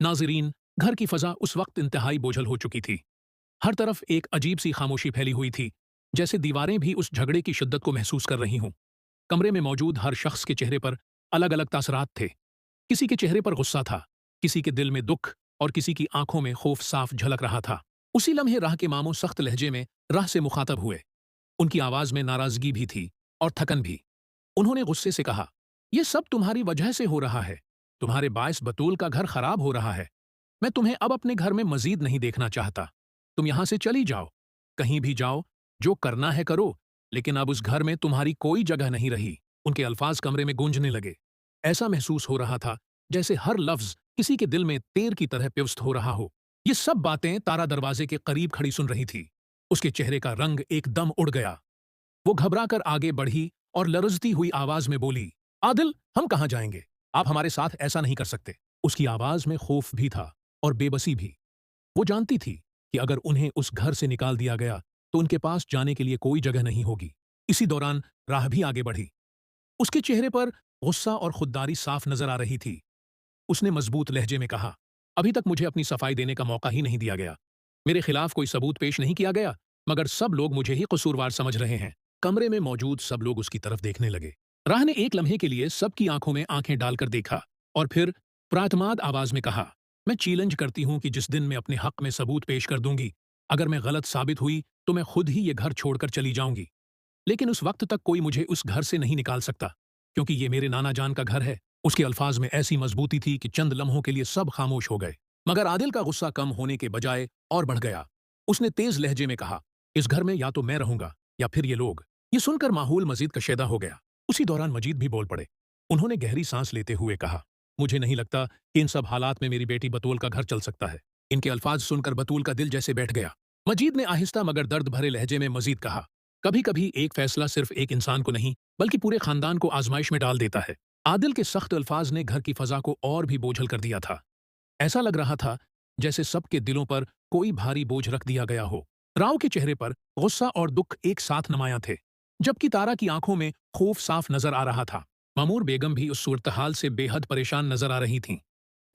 नाज़रीन, घर की फ़ज़ा उस वक्त इंतहाई बोझल हो चुकी थी। हर तरफ एक अजीब सी खामोशी फैली हुई थी, जैसे दीवारें भी उस झगड़े की शिद्दत को महसूस कर रही हों। कमरे में मौजूद हर शख्स के चेहरे पर अलग अलग तासरात थे। किसी के चेहरे पर गुस्सा था, किसी के दिल में दुख और किसी की आंखों में खौफ साफ झलक रहा था। उसी लम्हे राह के मामू सख्त लहजे में राह से मुखातब हुए। उनकी आवाज़ में नाराज़गी भी थी और थकन भी। उन्होंने गुस्से से कहा, "यह सब तुम्हारी वजह से हो रहा है। तुम्हारे बायस बतूल का घर खराब हो रहा है। मैं तुम्हें अब अपने घर में मजीद नहीं देखना चाहता। तुम यहां से चली जाओ। कहीं भी जाओ, जो करना है करो, लेकिन अब उस घर में तुम्हारी कोई जगह नहीं रही।" उनके अल्फाज कमरे में गूंजने लगे। ऐसा महसूस हो रहा था जैसे हर लफ्ज किसी के दिल में तीर की तरह पिवस्त हो रहा हो। ये सब बातें तारा दरवाजे के करीब खड़ी सुन रही थी। उसके चेहरे का रंग एकदम उड़ गया। वो घबराकर आगे बढ़ी और लरजती हुई आवाज में बोली, "आदिल, हम कहाँ जाएंगे? आप हमारे साथ ऐसा नहीं कर सकते।" उसकी आवाज में खौफ भी था और बेबसी भी। वो जानती थी कि अगर उन्हें उस घर से निकाल दिया गया तो उनके पास जाने के लिए कोई जगह नहीं होगी। इसी दौरान राह भी आगे बढ़ी। उसके चेहरे पर गुस्सा और खुददारी साफ नजर आ रही थी। उसने मजबूत लहजे में कहा, "अभी तक मुझे अपनी सफाई देने का मौका ही नहीं दिया गया। मेरे खिलाफ कोई सबूत पेश नहीं किया गया, मगर सब लोग मुझे ही कसूरवार समझ रहे हैं।" कमरे में मौजूद सब लोग उसकी तरफ देखने लगे। राह ने एक लम्हे के लिए सबकी आंखों में आंखें डालकर देखा और फिर प्रातमाद आवाज में कहा, "मैं चैलेंज करती हूं कि जिस दिन मैं अपने हक में सबूत पेश कर दूंगी, अगर मैं गलत साबित हुई तो मैं खुद ही ये घर छोड़कर चली जाऊंगी। लेकिन उस वक्त तक कोई मुझे उस घर से नहीं निकाल सकता, क्योंकि ये मेरे नाना जान का घर है।" उसके अल्फाज में ऐसी मजबूती थी कि चंद लम्हों के लिए सब खामोश हो गए। मगर आदिल का गुस्सा कम होने के बजाय और बढ़ गया। उसने तेज लहजे में कहा, "इस घर में या तो मैं रहूंगा या फिर ये लोग।" ये सुनकर माहौल मजीद कशीदा हो गया। उसी दौरान मजीद भी बोल पड़े। उन्होंने गहरी सांस लेते हुए कहा, "मुझे नहीं लगता कि इन सब हालात में मेरी बेटी बतूल का घर चल सकता है।" इनके अल्फाज सुनकर बतूल का दिल जैसे बैठ गया। मजीद ने आहिस्ता मगर दर्द भरे लहजे में मजीद कहा, "कभी कभी एक फैसला सिर्फ एक इंसान को नहीं बल्कि पूरे खानदान को आजमाइश में डाल देता है।" आदिल के सख्त अल्फाज ने घर की फजा को और भी बोझल कर दिया था। ऐसा लग रहा था जैसे सबके दिलों पर कोई भारी बोझ रख दिया गया हो। राव के चेहरे पर गुस्सा और दुख एक साथ नमाया थे, जबकि तारा की आंखों में खौफ साफ नजर आ रहा था। मामूर बेगम भी उस सूरत-हाल से बेहद परेशान नजर आ रही थीं।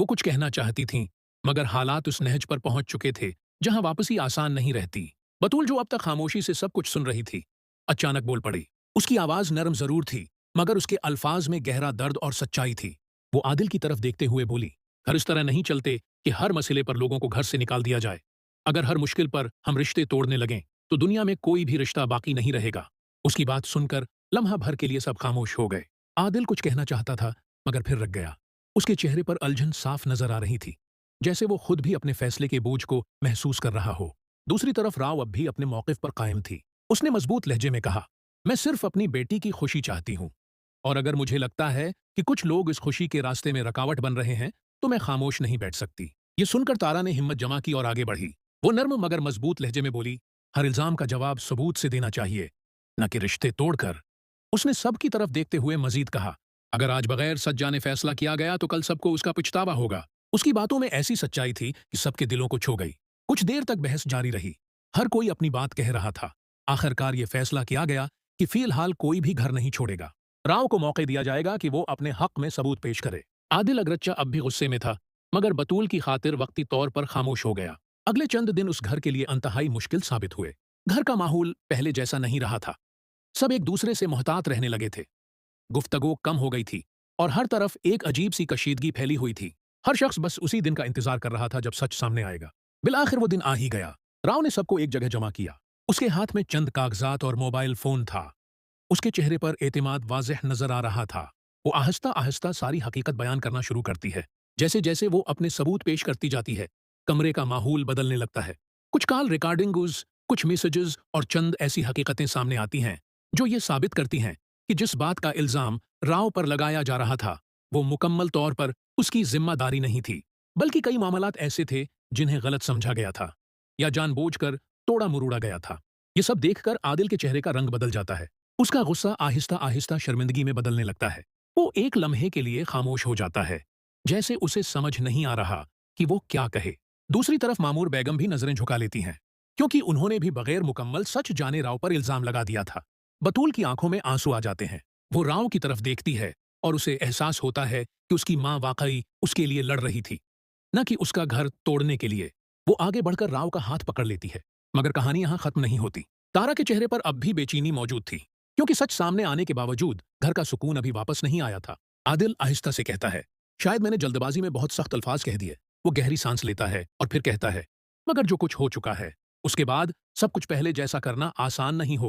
वो कुछ कहना चाहती थीं, मगर हालात उस नहज पर पहुंच चुके थे जहां वापसी आसान नहीं रहती। बतूल, जो अब तक खामोशी से सब कुछ सुन रही थी, अचानक बोल पड़ी। उसकी आवाज नरम जरूर थी, मगर उसके अल्फाज में गहरा दर्द और सच्चाई थी। वो आदिल की तरफ देखते हुए बोली, "घर इस तरह नहीं चलते कि हर मसले पर लोगों को घर से निकाल दिया जाए। अगर हर मुश्किल पर हम रिश्ते तोड़ने लगें तो दुनिया में कोई भी रिश्ता बाकी नहीं रहेगा।" उसकी बात सुनकर लम्हा भर के लिए सब खामोश हो गए। आदिल कुछ कहना चाहता था, मगर फिर रख गया। उसके चेहरे पर अलझन साफ नजर आ रही थी, जैसे वो खुद भी अपने फैसले के बोझ को महसूस कर रहा हो। दूसरी तरफ राव अब भी अपने मौकिफ पर कायम थी। उसने मजबूत लहजे में कहा, "मैं सिर्फ अपनी बेटी की खुशी चाहती हूँ, और अगर मुझे लगता है कि कुछ लोग इस खुशी के रास्ते में रुकावट बन रहे हैं तो मैं खामोश नहीं बैठ सकती।" ये सुनकर तारा ने हिम्मत जमा की और आगे बढ़ी। वो नर्म मगर मजबूत लहजे में बोली, "हर इल्जाम का जवाब सबूत से देना चाहिए, न कि रिश्ते तोड़कर।" उसने सबकी तरफ देखते हुए मजीद कहा, "अगर आज बगैर सच जाने फैसला किया गया तो कल सबको उसका पछतावा होगा।" उसकी बातों में ऐसी सच्चाई थी कि सबके दिलों को छू गई। कुछ देर तक बहस जारी रही। हर कोई अपनी बात कह रहा था। आखिरकार ये फैसला किया गया कि फिलहाल कोई भी घर नहीं छोड़ेगा। राव को मौके दिया जाएगा कि वो अपने हक में सबूत पेश करे। आदिल अगरच्चा अब भी गुस्से में था, मगर बतूल की खातिर वक्ती तौर पर खामोश हो गया। अगले चंद दिन उस घर के लिए अंतहाई मुश्किल साबित हुए। घर का माहौल पहले जैसा नहीं रहा था। सब एक दूसरे से मोहतात रहने लगे थे। गुफ्तगू कम हो गई थी और हर तरफ एक अजीब सी कशीदगी फैली हुई थी। हर शख्स बस उसी दिन का इंतजार कर रहा था जब सच सामने आएगा। बिलाखिर वो दिन आ ही गया। राव ने सबको एक जगह जमा किया। उसके हाथ में चंद कागजात और मोबाइल फोन था। उसके चेहरे पर एतमाद वाज़ेह नजर आ रहा था। वो आहिस्ता आहिस्ता सारी हकीकत बयान करना शुरू करती है। जैसे जैसे वो अपने सबूत पेश करती जाती है, कमरे का माहौल बदलने लगता है। कुछ कॉल रिकॉर्डिंग्स, कुछ मैसेजेस और चंद ऐसी हकीकतें सामने आती हैं जो ये साबित करती हैं कि जिस बात का इल्जाम राव पर लगाया जा रहा था, वो मुकम्मल तौर पर उसकी जिम्मेदारी नहीं थी, बल्कि कई मामलात ऐसे थे जिन्हें गलत समझा गया था या जानबूझकर तोड़ा मरोड़ा गया था। ये सब देखकर आदिल के चेहरे का रंग बदल जाता है। उसका गुस्सा आहिस्ता आहिस्ता शर्मिंदगी में बदलने लगता है। वो एक लम्हे के लिए खामोश हो जाता है, जैसे उसे समझ नहीं आ रहा कि वो क्या कहे। दूसरी तरफ मामूर बेगम भी नजरें झुका लेती हैं, क्योंकि उन्होंने भी बगैर मुकम्मल सच जाने राव पर इल्जाम लगा दिया था। बतूल की आंखों में आंसू आ जाते हैं। वो राव की तरफ देखती है और उसे एहसास होता है कि उसकी माँ वाकई उसके लिए लड़ रही थी। न कि उसका घर तोड़ने के लिए। वो आगे बढ़कर राव का हाथ पकड़ लेती है, मगर कहानी यहाँ खत्म नहीं होती। तारा के चेहरे पर अब भी बेचैनी मौजूद थी, क्योंकि सच सामने आने के बावजूद घर का सुकून अभी वापस नहीं आया था। आदिल आहिस्ता से कहता है, शायद मैंने जल्दबाजी में बहुत सख्त अल्फाज कह दिए। वो गहरी सांस लेता है और फिर कहता है, मगर जो कुछ हो चुका है, उसके बाद सब कुछ पहले जैसा करना आसान नहीं हो